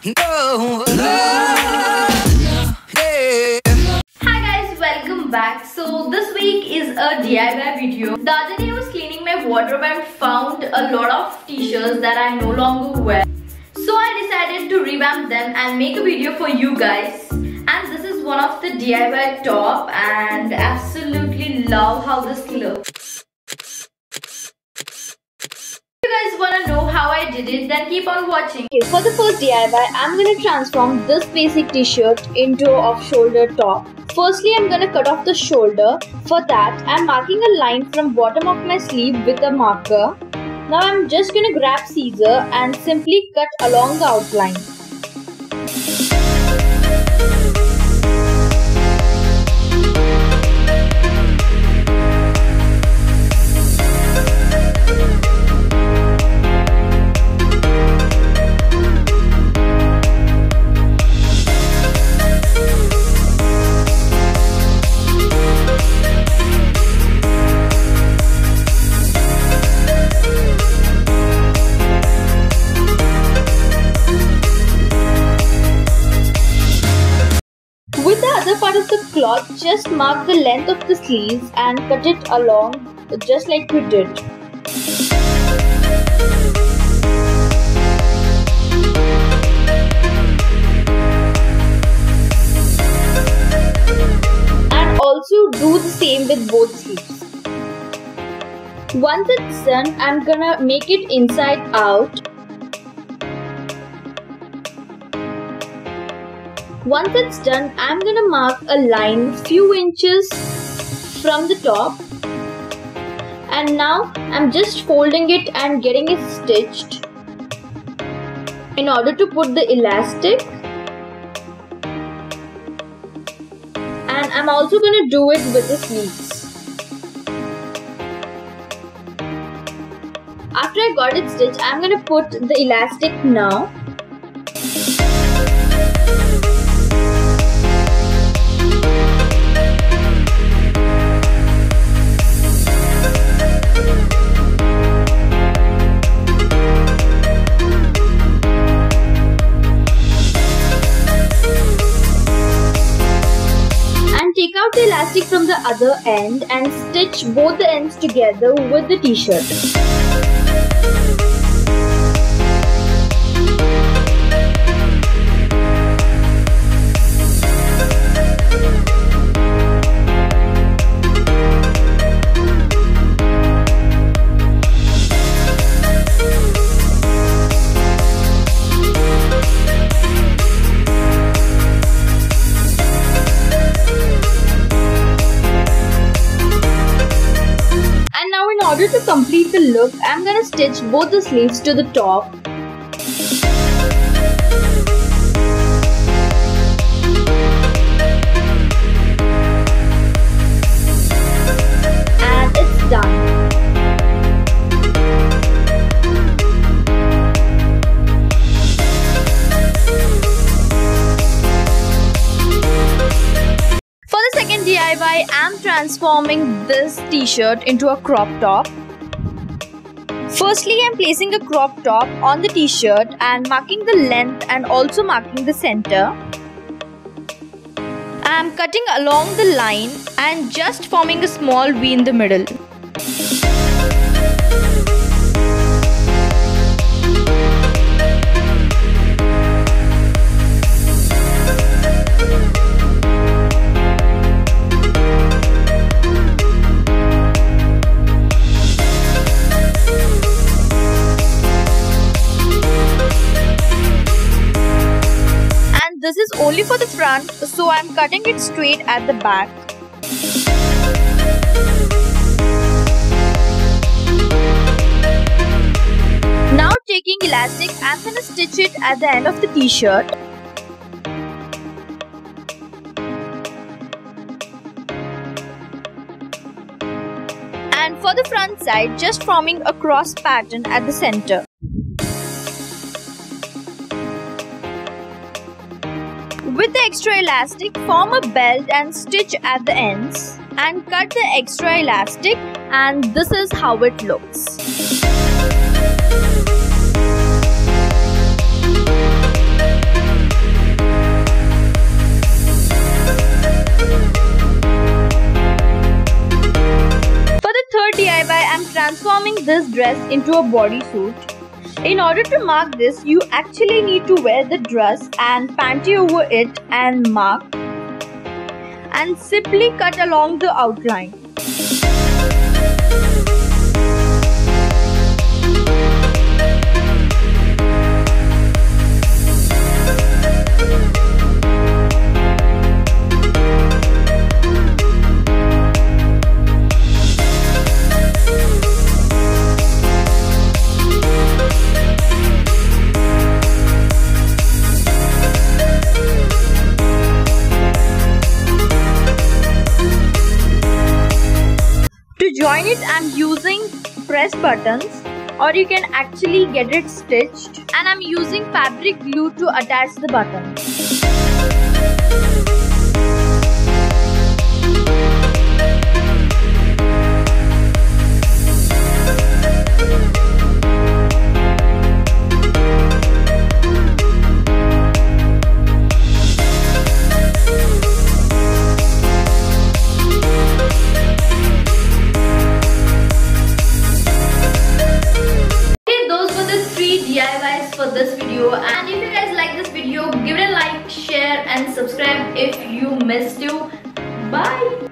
No, Hi guys, welcome back. So this week is a DIY video. The other day I was cleaning my wardrobe and found a lot of t-shirts that I no longer wear. So I decided to revamp them and make a video for you guys. And this is one of the DIY top and absolutely love how this looks. If you guys want to know how I did it, then keep on watching. Okay, for the first DIY, I'm going to transform this basic t-shirt into an off-shoulder top. Firstly, I'm going to cut off the shoulder. For that, I'm marking a line from bottom of my sleeve with a marker. Now I'm just going to grab scissor and simply cut along the outline. With the other part of the cloth, just mark the length of the sleeves and cut it along just like we did. And also do the same with both sleeves. Once it's done, I'm gonna make it inside out. Once it's done, I'm gonna mark a line few inches from the top, and now I'm just folding it and getting it stitched in order to put the elastic. And I'm also gonna do it with the sleeves. After I got it stitched, I'm gonna put the elastic now. Take out the elastic from the other end and stitch both the ends together with the t-shirt. In order to complete the look, I'm gonna stitch both the sleeves to the top. And it's done. For the second DIY, I'm transforming this t-shirt into a crop top. Firstly, I'm placing a crop top on the t-shirt and marking the length and also marking the center. I'm cutting along the line and just forming a small V in the middle. This is only for the front, so I'm cutting it straight at the back. Now taking elastic, I'm gonna stitch it at the end of the t-shirt. And for the front side, just forming a cross pattern at the center. With the extra elastic, form a belt and stitch at the ends and cut the extra elastic, and this is how it looks. dress into a bodysuit. In order to mark this, you actually need to wear the dress and panty over it and mark, and simply cut along the outline. To join it, I'm using press buttons, or you can actually get it stitched, and I'm using fabric glue to attach the buttons. DIYs for this video, and if you guys like this video, give it a like, share and subscribe if you missed to. Bye.